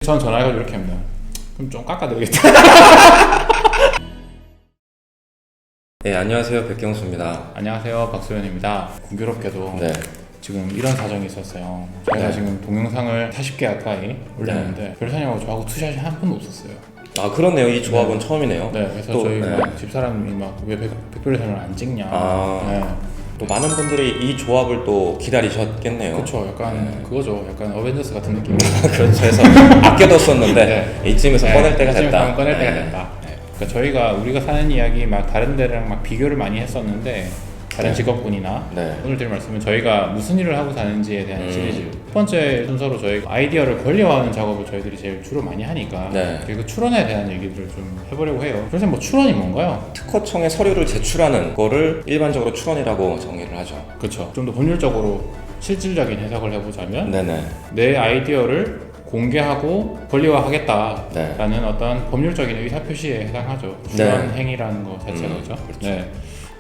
전 전화해가지고 이렇게 합니다. 그럼 좀 깎아드리겠다. 네, 안녕하세요. 백경수입니다. 안녕하세요. 박소연입니다. 공교롭게도 네. 지금 이런 사정이 있었어요. 저희가 네. 지금 동영상을 40개 가까이 올렸는데 별사님하고 저하고 투샷이 한 번도 없었어요. 아, 그렇네요. 이 조합은 처음이네요. 네, 그래서 또, 저희 네. 막 집사람이 막 왜 백별사님을 안 찍냐. 네. 또 많은 분들이 이 조합을 또 기다리셨겠네요. 그렇죠. 약간 그거죠. 약간 어벤져스 같은 느낌. 그렇죠. 해서 아껴뒀었는데 네. 이쯤에서 꺼낼 때가 이쯤에서 됐다. 한번 꺼낼 때가 됐다. 그러니까 우리가 사는 이야기 막 다른 데랑 막 비교를 많이 했었는데 다른 네. 직업군이나 네. 오늘 드릴 말씀은 저희가 무슨 일을 하고 사는지에 대한 시리즈. 첫 번째 순서로 저희 아이디어를 권리화하는 작업을 저희들이 제일 주로 많이 하니까 네. 그리고 출원에 대한 얘기들을 좀 해보려고 해요. 그래서 뭐 출원이 뭔가요? 특허청에 서류를 제출하는 거를 일반적으로 출원이라고 정의를 하죠. 그렇죠. 좀 더 법률적으로 실질적인 해석을 해보자면 네네. 내 아이디어를 공개하고 권리화하겠다라는 네. 어떤 법률적인 의사표시에 해당하죠. 출원 행위라는 거 자체가 그렇죠. 그렇죠. 네.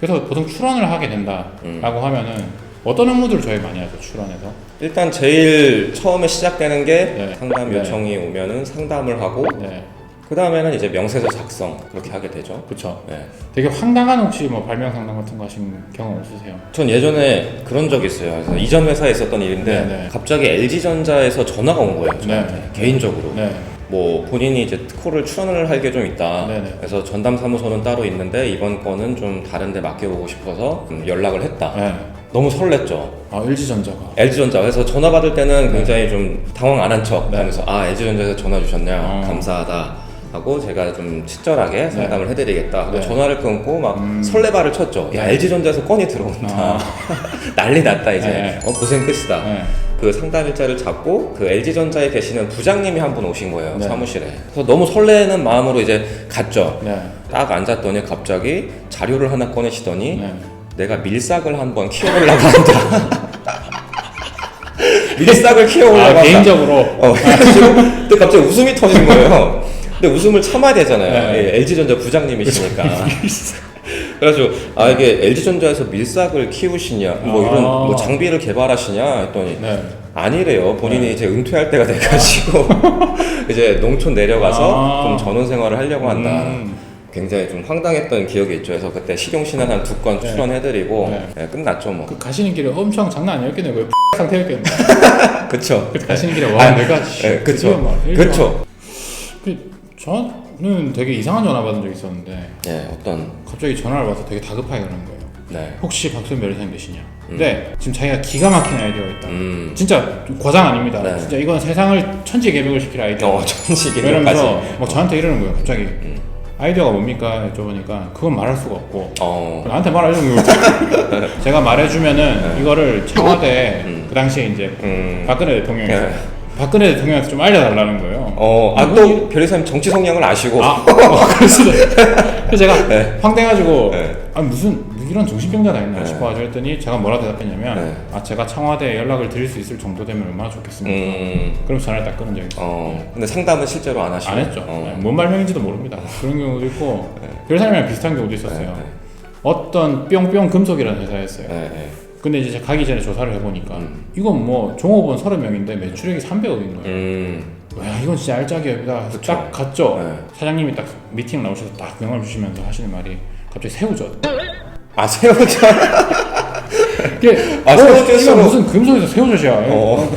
그래서 보통 출원을 하게 된다라고 하면은 어떤 업무들을 저희 많이 하죠, 출원에서? 일단 제일 처음에 시작되는 게 네. 상담 네. 요청이 오면은 상담을 하고 네, 그 다음에는 이제 명세서 작성 그렇게 하게 되죠. 그렇죠. 네. 되게 황당한 혹시 뭐 발명 상담 같은 거 하신 경험 없으세요? 전 예전에 그런 적이 있어요. 그래서 이전 회사에 있었던 일인데 네. 갑자기 LG전자에서 전화가 온 거예요. 저한테 네. 개인적으로. 네, 뭐 본인이 이제 특허를 출원을 할 게 좀 있다. 네네. 그래서 전담 사무소는 따로 있는데 이번 건은 좀 다른데 맡겨보고 싶어서 연락을 했다. 네. 너무 설렜죠. 아, LG전자가. LG전자. 그래서 전화 받을 때는 굉장히 좀 당황 안 한 척. 네. 하면서 아 LG전자에서 전화 주셨냐. 감사하다. 하고 제가 좀 친절하게 상담을 해드리겠다. 하고 네. 전화를 끊고 막 설레발을 쳤죠. 야 LG전자에서 건이 들어온다. 난리 났다 이제. 네. 고생 끝이다. 네. 그 상담 일자를 잡고 그 LG전자에 계시는 부장님이 한 분 오신 거예요. 네. 사무실에. 그래서 너무 설레는 마음으로 이제 갔죠. 네. 딱 앉았더니 갑자기 자료를 하나 꺼내시더니 네. 내가 밀싹을 한번 키워보려고 한다. 밀싹을 키워보려고 한다. 개인적으로. 그래가지고 근데 갑자기 웃음이 터진 거예요. 근데 웃음을 참아야 되잖아요. 네. 예, LG전자 부장님이시니까. 그래가지고 아 이게 LG전자에서 밀싹을 키우시냐, 뭐 이런 뭐 장비를 개발하시냐 했더니 네. 아니래요. 본인이 이제 은퇴할 때가 돼가지고 이제 농촌 내려가서 좀 전원 생활을 하려고 한다. 굉장히 좀 황당했던 기억이 있죠. 그래서 그때 실용신안 한 2건 네. 출원해드리고 네. 네, 끝났죠 뭐. 그 가시는 길에 엄청 장난 아니었겠네요. 그 상태였겠네. 그쵸. 그 가시는 길에 와 내가 네, 그쵸. 그쵸. 저는 되게 이상한 전화 받은 적이 있었는데 네, 어떤 갑자기 전화를 와서 되게 다급하게 그러는 거예요. 네. 혹시 박소연 변호사님 되시냐? 근데 지금 자기가 기가 막힌 아이디어가 있다. 음. 진짜 과장 아닙니다. 네. 진짜 이건 세상을 천지개벽을 시킬 아이디어. 천식이까지. 이러면서 막 저한테 이러는 거예요. 갑자기 아이디어가 뭡니까? 여쭤보니까 그건 말할 수가 없고 나한테 말해주는 거예요. 제가 말해주면은 이거를 청와대 그 당시에 이제 박근혜 대통령이 박근혜 대통령한테 좀 알려달라는 거예요. 또 변호사님 정치 성향을 아시고. 그래서 제가 네. 황당해가지고 네. 무슨 이런 정신병자가 있나 네. 싶어가지고 했더니 제가 뭐라 대답했냐면 네. 제가 청와대에 연락을 드릴 수 있을 정도 되면 얼마나 좋겠습니까? 그럼 전화를 딱 끊은 적이 있어요. 근데 상담은 실제로 안 하시고. 안 했죠. 네, 뭔 말명인지도 모릅니다. 그런 경우도 있고 별사람이랑 비슷한 경우도 있었어요. 어떤 뿅뿅 금속이라는 회사였어요. 네. 근데 이제 가기 전에 조사를 해보니까 이건 뭐 종업원 30명인데 매출액이 300억인 거예요. 와 이건 진짜 알짜기업이다. 그래서 딱 갔죠. 네. 사장님이 딱 미팅 나오셔서 딱 명함 주시면서 하시는 말이 갑자기 새우젓. 새우젓. 이게 새우젓으로 이거 무슨 금속에서 새우젓이야.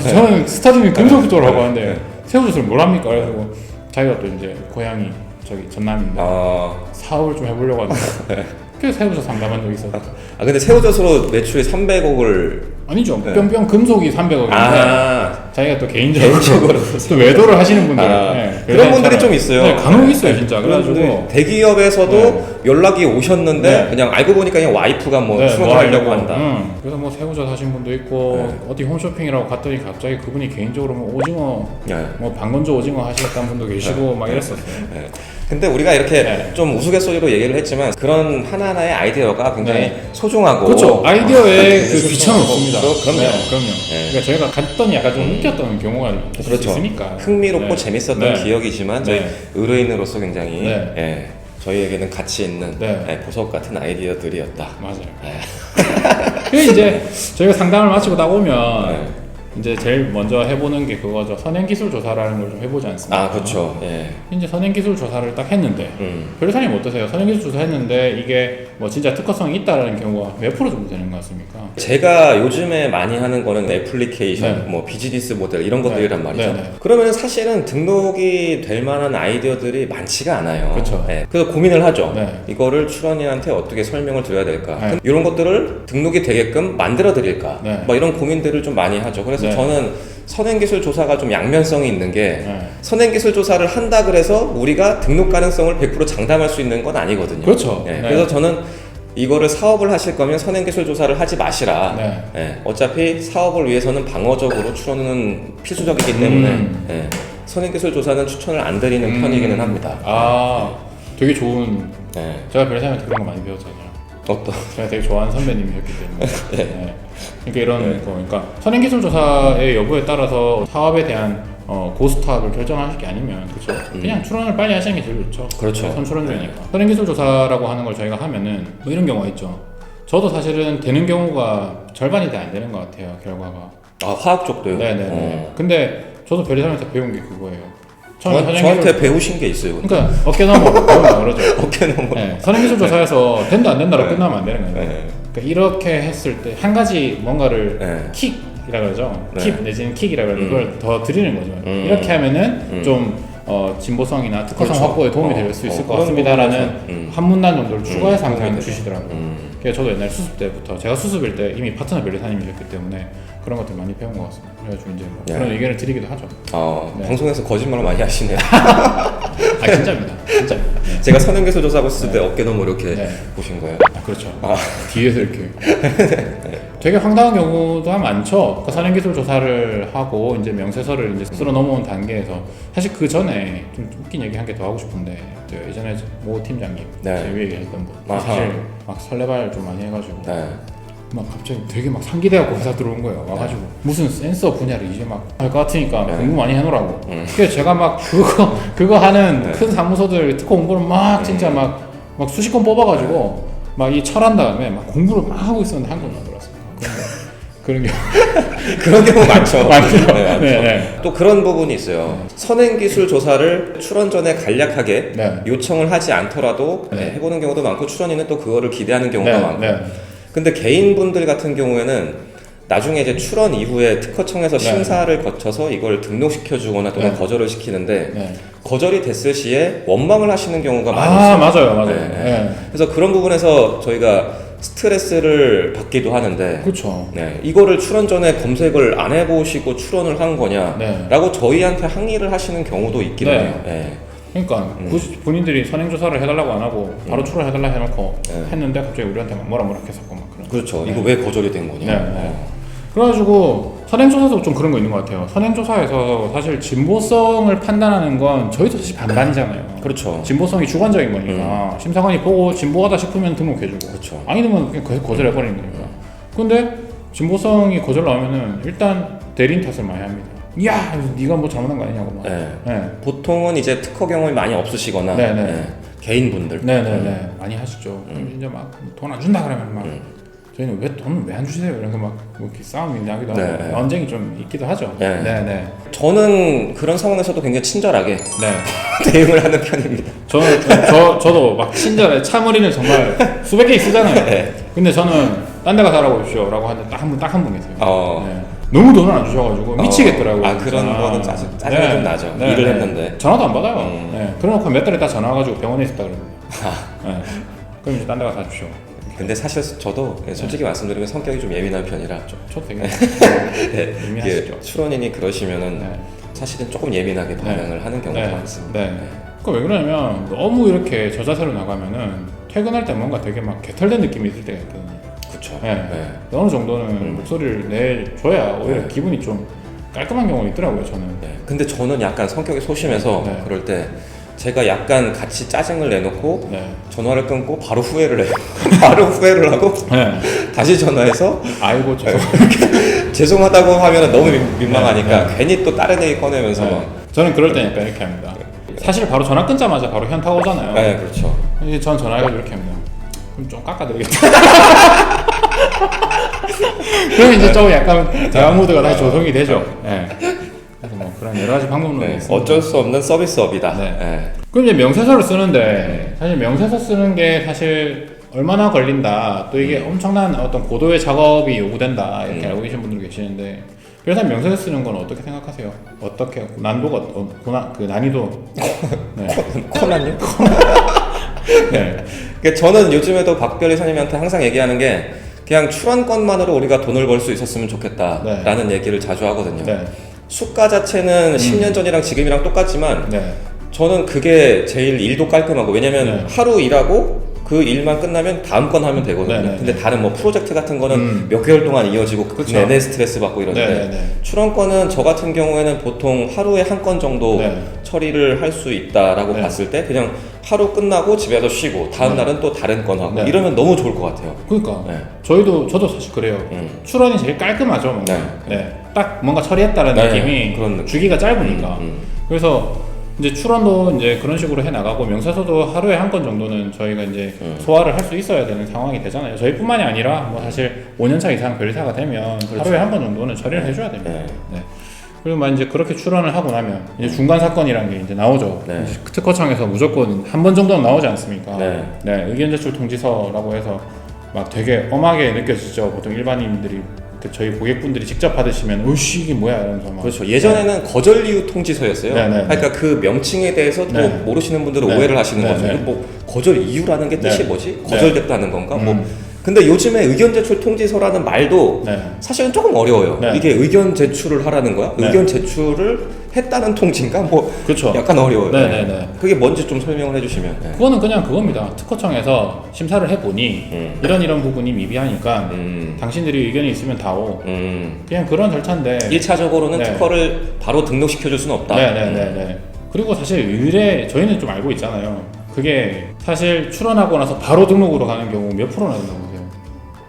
저는 스타디움이 금속 쪽으로 하고 하는데 새우젓을 뭘 합니까? 그래가지고 자기가 또 이제 고향이 저기 전남인데 사업을 좀 해보려고 하는데 그 새우젓 상담한 적이 있었어. 근데 새우젓으로 매출이 300억을 아니죠. 뿅뿅 금속이 300억인데 자기가 또 개인적으로 또 외도를 하시는 분들 그런 분들이 좀 있어요. 네, 간혹 있어요 진짜. 그래가지고 대기업에서도 연락이 오셨는데 그냥 알고 보니까 그냥 와이프가 뭐 출원하려고 한다. 그래서 뭐 새우젓 하신 분도 있고 어디 홈쇼핑이라고 갔더니 갑자기 그분이 개인적으로 뭐 오징어 뭐 방건조 오징어 하시겠다는 분도 계시고 막 이랬었어요. 근데 우리가 이렇게 좀 우스갯소리로 얘기를 했지만 그런 하나하나의 아이디어가 굉장히 소중하고 그렇죠. 아이디어에 그 귀천은 없습니다. 그럼요. 그럼요. 그러니까 저희가 갔더니 약간 좀 웃겼던 경우가 있으니까 흥미롭고 재밌었던 기억이지만 저희 의뢰인으로서 굉장히 네. 저희에게는 가치 있는 네. 보석 같은 아이디어들이었다. 맞아요. 그래서 이제 저희가 상담을 마치고 나오면 이제 제일 먼저 해보는 게 그거죠. 선행기술 조사라는 걸 좀 해보지 않습니까? 아, 그렇죠. 예. 이제 선행기술 조사를 딱 했는데 변호사님 어떠세요? 선행기술 조사했는데 이게 뭐 진짜 특허성이 있다라는 경우가 몇 프로 정도 되는 것 같습니까? 제가 요즘에 많이 하는 거는 애플리케이션, 네. 뭐 비즈니스 모델 이런 것들이란 말이죠. 네. 그러면 사실은 등록이 될 만한 아이디어들이 많지가 않아요. 그렇죠. 네. 그래서 고민을 하죠. 네. 이거를 출원이한테 어떻게 설명을 드려야 될까? 네. 이런 것들을 등록이 되게끔 만들어 드릴까? 네. 뭐 이런 고민들을 좀 많이 하죠. 그래서 네. 저는 선행기술 조사가 좀 양면성이 있는 게 네. 선행기술 조사를 한다 그래서 우리가 등록 가능성을 100% 장담할 수 있는 건 아니거든요. 그렇죠. 네. 네. 그래서 저는 이거를 사업을 하실 거면 선행기술 조사를 하지 마시라. 네. 예, 어차피 사업을 위해서는 방어적으로 출원은 필수적이기 때문에 예, 선행기술 조사는 추천을 안 드리는 편이기는 합니다. 아, 되게 좋은. 예, 제가 변호사님한테 그런 거 많이 배웠잖아요. 어떤 제가 되게 좋아하는 선배님이셨기 때문에. 네. 그러니까 이런 거, 그러니까 선행기술 조사의 여부에 따라서 사업에 대한 고스톱을 결정하실 게 아니면 그렇죠. 그냥 출원을 빨리 하시는 게 제일 좋죠. 그렇죠. 선출원 중이니까. 선행기술 조사라고 하는 걸 저희가 하면은 뭐 이런 경우가 있죠. 저도 사실은 되는 경우가 절반이 돼 안 되는 것 같아요. 결과가. 아 화학 쪽도요. 네네. 근데 저도 변호사님한테 배운 게 그거예요. 저한테 배우신 게 있어요. 그러니까 어깨 너머 배우면 그러죠. 어깨 너머. 네, 선행기술 조사에서 된다 안 된다로 네. 끝나면 안 되는 거예요. 네. 그러니까 이렇게 했을 때 한 가지 뭔가를 네. 킥이라 그러죠. 네. 킥 내지는 킥이라 그러죠. 그걸 더 드리는 거죠. 이렇게 하면은 좀 진보성이나 특허성 그렇죠. 확보에 도움이 될 수 있을 것 그런 같습니다라는 부분에서, 한 문단 정도를 추가해서 도움이 항상 되죠. 주시더라고요. 그래서 저도 옛날 수습 때부터 제가 수습일 때 이미 파트너 변호사님이셨기 때문에 그런 것들 많이 배운 것 같습니다. 그래가지고 이제 뭐 네. 그런 의견을 드리기도 하죠. 네. 방송에서 거짓말을 많이 하시네요. 아 진짜입니다. 진짜입니다. 네. 제가 선행기술 조사하고 있을 때 어깨 너머 이렇게 네. 보신 거예요. 아, 그렇죠. 뒤에서 이렇게. 되게 황당한 경우도 많죠. 그 선행기술 조사를 하고 이제 명세서를 이제 쓸어 넘어온 단계에서 사실 그 전에 좀 웃긴 얘기 한 개 더 하고 싶은데 예전에 모 팀장님 네. 제 위에 계셨던 분 아하. 사실 막 설레발 좀 많이 해가지고 네. 막 갑자기 되게 막 상기돼갖고 회사 들어온 거예요. 와가지고 무슨 센서 분야를 이제 막 할 것 같으니까 네. 공부 많이 해놓으라고. 그래서 제가 막 그거 하는 큰 사무소들 특허 공부를 막 진짜 막 수십 건 뽑아가지고 막 이 철한 다음에 막 공부를 막 하고 있었는데 한국에 안 들어왔어요. 그런 경우 그런 경우 많죠. 많죠. 네, 많죠. 네. 또 그런 부분이 있어요. 선행기술 조사를 출원 전에 간략하게 네. 요청을 하지 않더라도 네. 해보는 경우도 많고 출원인은 또 그거를 기대하는 경우가 네, 많고. 네. 근데 개인분들 같은 경우에는 나중에 이제 출원 이후에 특허청에서 네. 심사를 거쳐서 이걸 등록시켜 주거나 또는 네. 거절을 시키는데 네. 거절이 됐을 시에 원망을 하시는 경우가 많이 아 있어요. 맞아요. 네. 네. 그래서 그런 부분에서 저희가 스트레스를 받기도 하는데 그렇죠. 네, 이거를 출원 전에 검색을 안 해보시고 출원을 한 거냐 네. 라고 저희한테 항의를 하시는 경우도 있기는 네. 해요. 네. 그러니까 굳이 본인들이 선행조사를 해달라고 안 하고 바로 출원해달라 해놓고 네. 했는데 갑자기 우리한테 막 뭐라 했었고 막 그런. 그렇죠. 네. 이거 왜 거절이 된 거냐. 네. 그래가지고 선행조사도 좀 그런 거 있는 것 같아요. 선행조사에서 사실 진보성을 판단하는 건 저희도 사실 반반이잖아요. 그렇죠. 진보성이 주관적인 거니까 심사관이 보고 진보하다 싶으면 등록해주고 그렇죠. 아니면 그냥 거절해버리는 거니까. 근데 진보성이 거절 나오면은 일단 대리인 탓을 많이 합니다. 야, 네가 뭐 잘못한 거 아니냐고 막. 네. 네. 보통은 이제 특허 경험이 많이 없으시거나 네네. 네, 개인분들 네네네 많이 하시죠. 그럼 이제 막 돈 안 준다 그러면 막 저희는 왜 돈을 왜 안 주세요? 이런 거막 뭐 이렇게 싸움이 나기도 하고 네. 언쟁이 좀 있기도 하죠. 네. 네네. 저는 그런 상황에서도 굉장히 친절하게 네. 대응을 하는 편입니다. 저도 막 친절해. 참으리는 정말 수백 개 쓰잖아요. 네. 근데 저는 딴 데 가서 살아보십시오라고 하는데 딱 한 분 계세요. 네. 너무 돈을 안 주셔가지고 미치겠더라고요. 아, 그런 진짜. 거는 짜증이 좀 나죠. 일을 했는데. 전화도 안 받아요. 네. 그래놓고 몇 달에 딱 전화 와가지고 병원에 있었다 그러는데. 네. 그럼 이제 딴 데 가서 사주십시오. 근데 사실 저도 솔직히 말씀드리면 성격이 좀 예민한 편이라 저도 되게 네, 예민하시죠. 이게 출원인이 그러시면은 네. 사실은 조금 예민하게 반응을 하는 경우가 많습니다. 네. 그러니까 왜 그러냐면 너무 이렇게 저 자세로 나가면은 퇴근할 때 뭔가 되게 막 개털된 느낌이 있을 때가 있거든요. 그렇죠. 네. 어느 정도는 목소리를 내줘야 오히려 네. 기분이 좀 깔끔한 경우가 있더라고요, 저는. 네. 근데 저는 약간 성격이 소심해서 네. 그럴 때 제가 약간 같이 짜증을 내놓고 네. 전화를 끊고 바로 후회를 해요. 바로 후회를 하고 네. 다시 전화해서 아이고 저. 죄송하다고 하면 너무 민망하니까 네. 괜히 또 다른 얘기 꺼내면서 막 저는 그럴 때 약간 이렇게 합니다. 사실 바로 전화 끊자마자 바로 현타가 오잖아요. 네, 그렇죠. 이제 전 전화해가지고 이렇게 합니다. 그럼 좀 깎아드리겠다. 그럼 이제 좀 약간 대화 모드가 다시 조성이 되죠. 네. 그래서 뭐 그런 여러 가지 방법론이 있습니다. 어쩔 수 없는 서비스업이다. 네. 그럼 이제 명세서를 쓰는데 사실 명세서 쓰는 게 사실 얼마나 걸린다, 또 이게 엄청난 어떤 고도의 작업이 요구된다 이렇게 알고 계신 분들 계시는데, 그래서 명세서 쓰는 건 어떻게 생각하세요? 어떻게 난도가 그 난이도 네. 코난요? 네. 그러니까 저는 요즘에도 박별희 선생님한테 항상 얘기하는 게 그냥 출원권만으로 우리가 돈을 벌 수 있었으면 좋겠다라는 네. 얘기를 자주 하거든요. 네. 수가 자체는 10년 전이랑 지금이랑 똑같지만 네. 저는 그게 제일 일도 깔끔하고, 왜냐면 네. 하루 일하고 그 일만 끝나면 다음 건 하면 되거든요. 네네. 근데 다른 뭐 프로젝트 같은 거는 몇 개월 동안 이어지고 그 그쵸. 내내 스트레스 받고 이러는데, 네네네. 출원권은 저 같은 경우에는 보통 하루에 한 건 정도 네. 처리를 할 수 있다라고 네. 봤을 때 그냥 하루 끝나고 집에 와서 쉬고 다음 네. 날은 또 다른 건 하고 네. 이러면 너무 좋을 것 같아요. 그러니까 네. 저도 사실 그래요. 출원이 제일 깔끔하죠. 뭔가. 네. 네. 딱 뭔가 처리했다는 네. 느낌이 그런 느낌. 주기가 짧으니까. 그래서 이제 출원도 이제 그런 식으로 해 나가고, 명세서도 하루에 한 건 정도는 저희가 이제 소화를 할 수 있어야 되는 상황이 되잖아요. 저희뿐만이 아니라 뭐 사실 5년차 이상 변리사가 되면 그렇죠. 하루에 한 건 정도는 처리를 해줘야 됩니다. 네. 네. 그리고 막 이제 그렇게 출원을 하고 나면 이제 중간 사건이라는 게 이제 나오죠. 네. 이제 특허청에서 무조건 한 번 정도는 나오지 않습니까? 네. 네, 의견 제출 통지서라고 해서 막 되게 엄하게 느껴지죠. 보통 일반인들이 저희 고객분들이 직접 받으시면 으씨 이게 뭐야 이러면서 막. 그렇죠. 예전에는 거절 이유 통지서였어요. 네네네. 그러니까 그 명칭에 대해서 또 네. 모르시는 분들은 네. 오해를 하시는 네. 거죠. 네. 뭐 거절 이유라는 게 뜻이 네. 뭐지? 네. 거절됐다는 건가? 뭐 근데 요즘에 의견 제출 통지서라는 말도 네. 사실은 조금 어려워요. 네. 이게 의견 제출을 하라는 거야? 네. 의견 제출을 했다는 통지인가? 뭐 그렇죠. 약간 어려워요. 네네네. 그게 뭔지 좀 설명을 해주시면. 네. 그거는 그냥 그겁니다. 특허청에서 심사를 해보니 이런 부분이 미비하니까 당신들이 의견이 있으면 다오. 그냥 그런 절차인데. 1차적으로는 네. 특허를 바로 등록시켜줄 수는 없다. 네네네네. 그리고 사실 의뢰 저희는 좀 알고 있잖아요. 그게 사실 출원하고 나서 바로 등록으로 가는 경우 몇 프로나 된다고 보세요?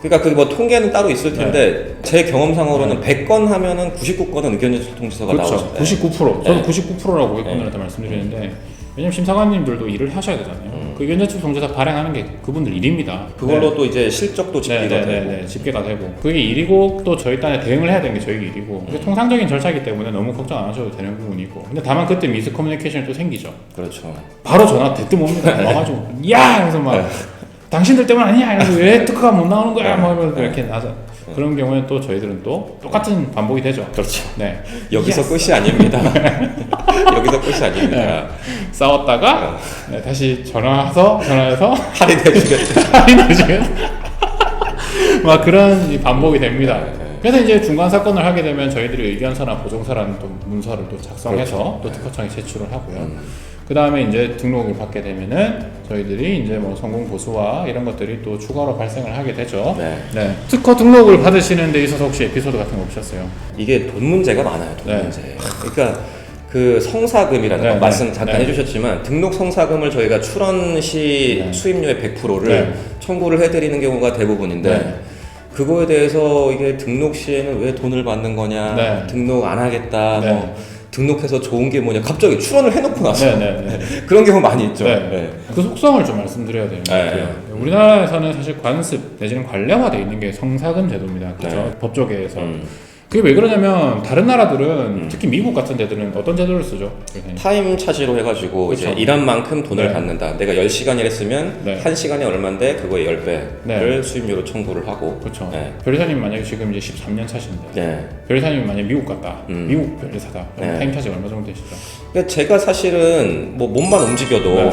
그러니까 그 뭐 통계는 따로 있을 텐데 제 경험상으로는 100건 하면은 99건은 의견 제출 통지서가 그렇죠. 나오죠. 99%. 저도 네. 99%라고 고객분들한테 말씀드리는데, 왜냐면 심사관님들도 일을 하셔야 되잖아요. 그 의견 제출 통지서 발행하는 게 그분들 일입니다. 그걸로 네. 또 이제 실적도 집계가 되고. 네네네, 집계가 되고 그게 일이고, 또 저희 딴에 대응을 해야 되는 게 저희 일이고, 그게 통상적인 절차이기 때문에 너무 걱정 안 하셔도 되는 부분이고, 근데 다만 그때 미스 커뮤니케이션이 또 생기죠. 그렇죠. 바로 전화 대뜸 옵니다. 와가지고 야! 이러면서 막 당신들 때문 아니야! 이러면서 왜 특허가 못 나오는 거야! 막 이러면서 이렇게 나서 그런 경우에 또 저희들은 또 똑같은 반복이 되죠. 그렇죠. 네. 여기서 끝이 아닙니다. 여기서 끝이 아닙니다. 네. 싸웠다가 네, 다시 전화해서 할인해주겠다. 할인해주겠다. 막 그런 이 반복이 됩니다. 그래서 이제 중간 사건을 하게 되면 저희들이 의견서나 보정서라는 또 문서를 또 작성해서 그렇죠. 또 특허청에 제출을 하고요. 그 다음에 이제 등록을 받게 되면은 저희들이 이제 뭐 성공 보수와 이런 것들이 또 추가로 발생을 하게 되죠. 네. 특허 등록을 받으시는 데 있어서 혹시 에피소드 같은 거 없으셨어요? 이게 돈 문제가 많아요. 돈 네. 문제. 그러니까 그 성사금이라는 거 네, 말씀 잠깐 네. 해주셨지만 등록 성사금을 저희가 출원 시 네. 수입료의 100%를 네. 청구를 해드리는 경우가 대부분인데 네. 그거에 대해서 이게 등록 시에는 왜 돈을 받는 거냐, 네. 등록 안 하겠다, 네. 뭐 등록해서 좋은 게 뭐냐, 갑자기 출원을 해놓고 나서 네네네. 그런 경우 많이 있죠. 네. 네. 그 속성을 좀 말씀드려야 되는 것 네. 같아요. 우리나라에서는 사실 관습 내지는 관례화되어 있는 게 성사금 제도입니다. 그렇죠? 네. 법조계에서. 그게 왜 그러냐면 다른 나라들은 특히 미국 같은 데들은 어떤 제도를 쓰죠? 타임 차지로 해가지고 그쵸. 이제 일한 만큼 돈을 네. 받는다. 내가 10시간 일했으면 네. 1시간에 얼마인데 그거의 10배를 네. 수입료로 청구를 하고. 그렇죠. 네. 변리사님 만약에 지금 이제 13년 차신데 네. 변리사님이 만약에 미국 갔다. 미국 변리사다. 그럼 네. 타임 차지가 얼마 정도 되시죠? 그러니까 제가 사실은 뭐 몸만 움직여도 네.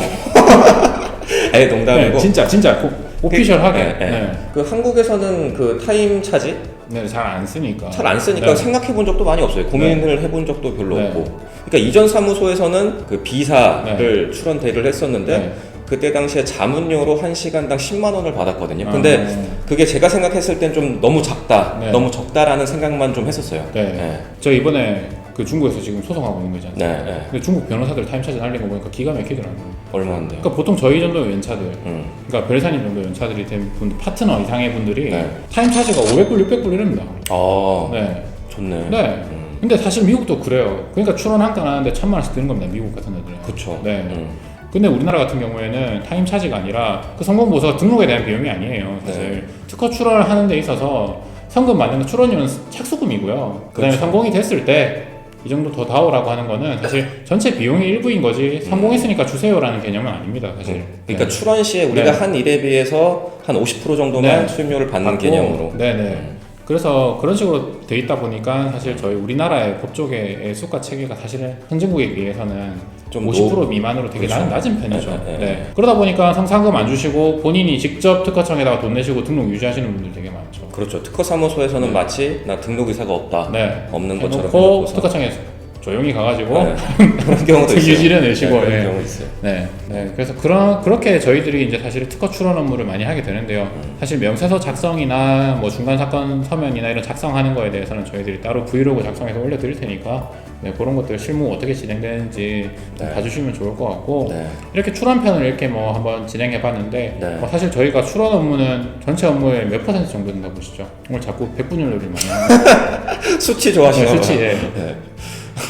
아예 농담이고. 네, 진짜 오피셜하게. 네, 네. 그 한국에서는 그 타임 차지 네, 잘 안 쓰니까. 잘 안 쓰니까 네. 생각해 본 적도 많이 없어요. 고민을 해본 적도 별로 네. 없고. 그러니까 이전 사무소에서는 그 비사를 출원 대리를 했었는데 네. 그때 당시에 자문료로 1시간당 10만 원을 받았거든요. 근데 아. 그게 제가 생각했을 땐 좀 너무 작다, 네. 너무 적다라는 생각만 좀 했었어요. 네. 저 이번에 그 중국에서 지금 소송하고 있는 거잖아요. 네, 네. 근데 중국 변호사들 타임 차지 날린 거 보니까 기가 막히더라고요. 얼마인데요? 그러니까 보통 저희 정도 연차들, 그러니까 변리사님 정도 연차들이 된 분, 파트너 이상의 분들이 네. 타임 차지가 500불, 600불 이랍니다. 아, 네. 좋네. 네. 근데 사실 미국도 그래요. 그러니까 출원 한 건 하는데 1,000만 원씩 드는 겁니다. 미국 같은 데들은. 그쵸. 네. 근데 우리나라 같은 경우에는 타임 차지가 아니라 그 성공 보고서 등록에 대한 비용이 아니에요. 사실 네. 특허 출원을 하는 데 있어서 성금 받는 건 출원료는 착수금이고요. 그다음에 그렇죠. 성공이 됐을 때 이 정도 더 다오라고 하는 거는 사실 전체 비용의 일부인 거지 성공했으니까 주세요라는 개념은 아닙니다. 사실. 그러니까 출원 시에 우리가 네. 한 일에 비해서 한 50% 정도만 네. 수임료를 받는 받고, 개념으로. 네네. 그래서 그런 식으로 돼 있다 보니까 사실 저희 우리나라의 법조계의 수가 체계가 사실은 선진국에 비해서는 좀 50% 미만으로 되게 그렇죠. 낮은 편이죠. 네, 네, 네. 네. 그러다 보니까 상금 안 주시고 본인이 직접 특허청에다가 돈 내시고 등록 유지하시는 분들 되게 많죠. 그렇죠. 특허사무소에서는 네. 마치 나 등록 의사가 없다. 네. 없는 것처럼 해놓고 해놓고서. 특허청에 조용히 가가지고 네. 그런 경우도 있어요. 유지를 내시고 네, 그런 예. 경우 있어요. 네, 네. 그래서 그렇게 저희들이 이제 사실 특허 출원 업무를 많이 하게 되는데요. 사실 명세서 작성이나 뭐 중간 사건 서면이나 이런 작성하는 거에 대해서는 저희들이 따로 브이로그 작성해서 올려드릴 테니까 네, 그런 것들 실무 어떻게 진행되는지 좀 네. 봐주시면 좋을 것 같고 네. 이렇게 출원편을 이렇게 뭐 한번 진행해봤는데 네. 뭐 사실 저희가 출원 업무는 전체 업무의 몇 % 정도 된다고 보시죠? 오늘 자꾸 백분율을 많이 하는 수치 좋아하시나 네, 봐요. 수치, 예. 네.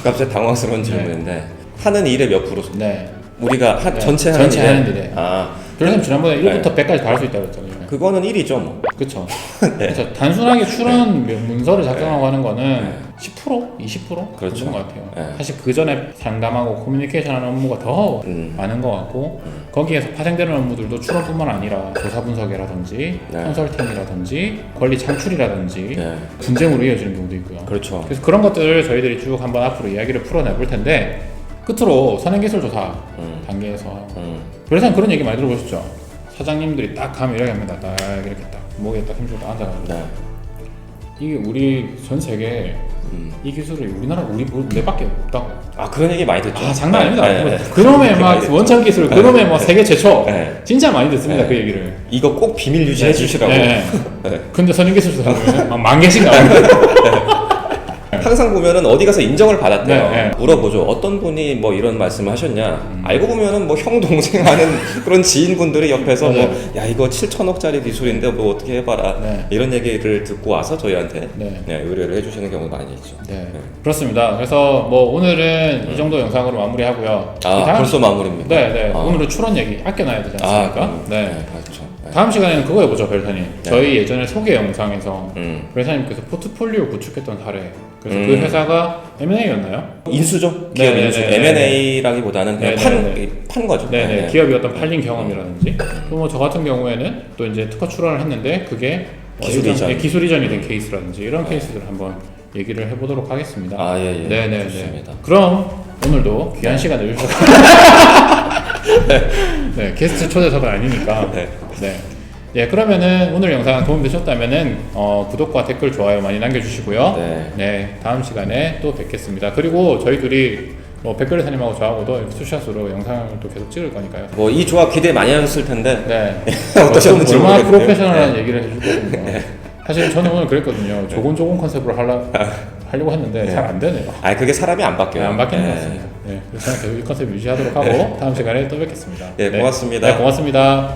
갑자기 당황스러운 질문인데 하는 일의 몇 프로? 네. 우리가 네. 전체 전체 하는 하는 일에? 일에. 아, 그래서 지난번에 1부터 100까지 다 할 수 있다고 했잖아요. 그거는 1이죠 뭐. 그쵸. 네. 그래서 단순하게 출원 문서를 작성하고 하는 거는 10%? 20%? 그렇죠. 그런 것 같아요. 네. 사실 그 전에 상담하고 커뮤니케이션 하는 업무가 더 많은 것 같고, 거기에서 파생되는 업무들도 출원뿐만 아니라 조사 분석이라든지, 네. 컨설팅이라든지, 권리 창출이라든지, 네. 분쟁으로 이어지는 경우도 있고요. 그렇죠. 그래서 그런 것들을 저희들이 쭉 한번 앞으로 이야기를 풀어내 볼 텐데, 끝으로 선행기술조사 단계에서 그래서 그런 얘기 많이 들어보셨죠? 사장님들이 딱 가면 이렇게 합니다. 딱 이렇게 딱 목에 딱 힘주고 딱 앉아가지고 네. 이게 우리 전 세계 이 기술이 우리나라 우리 내밖에 없다고. 아 그런 얘기 많이 듣죠. 아 장난 아닙니다. 네, 네, 네. 그놈의 많이 막 듣죠. 원천 기술, 그놈의 뭐 세계 최초. 네. 진짜 많이 듣습니다. 네. 그 얘기를. 이거 꼭 비밀 유지해 주시라고. 네. 네. 근데 선행기술사 보면 만 개씩 나옵니다. 항상 보면은 어디 가서 인정을 받았대요. 네, 네. 물어보죠. 어떤 분이 뭐 이런 말씀을 하셨냐. 알고 보면은 뭐 형 동생 하는 그런 지인분들이 옆에서 맞아요. 뭐 야 이거 7천억짜리 기술인데 뭐 어떻게 해봐라. 네. 이런 얘기를 듣고 와서 저희한테 네. 의뢰를 해주시는 경우가 많이 있죠. 네. 그렇습니다. 그래서 뭐 오늘은 이 정도 영상으로 마무리하고요. 아 다음- 벌써 마무리입니다. 네, 네. 아. 오늘은 출원 얘기 아껴놔야 되지 않습니까? 네. 그렇죠. 네. 다음 시간에는 그거 해보죠, 별사님. 저희 예전에 소개 영상에서 별사님께서 포트폴리오 구축했던 사례. 그래서 그 회사가 M&A였나요? 인수죠. 네, 기업 네, 인수. 네, 네. M&A라기보다는 그냥 네, 판, 네, 판 거죠. 네네. 기업이 어떤 팔린 경험이라든지. 또 뭐 저 같은 경우에는 또 이제 특허 출원을 했는데 그게 기술 이전. 기술 이전이 된 케이스라든지 이런 케이스들 한번 얘기를 해보도록 하겠습니다. 아, 예, 예. 네네네. 좋습니다. 그럼 오늘도 귀한 시간을 주셔서 네, 게스트 초대석은 아니니까. 네. 네. 예, 그러면은 오늘 영상 도움되셨다면은 구독과 댓글, 좋아요 많이 남겨주시고요. 네. 다음 시간에 또 뵙겠습니다. 그리고 저희 둘이 뭐 백별사님하고 저하고도 투샷으로 영상을 또 계속 찍을 거니까요. 뭐 이 조합 기대 많이 하셨을 텐데 네. 어떠셨는지 얼마나 모르겠네요. 프로페셔널한 네. 얘기를 해줄 거거든요. 사실 저는 오늘 그랬거든요. 조곤조곤 컨셉으로 하려고 했는데 잘 안 되네요. 아 그게 사람이 안 바뀌어요. 안 바뀌는 네. 것 같습니다. 네. 그래서 저는 계속 이 컨셉 유지하도록 하고 다음 시간에 또 뵙겠습니다. 네, 고맙습니다. 네, 고맙습니다.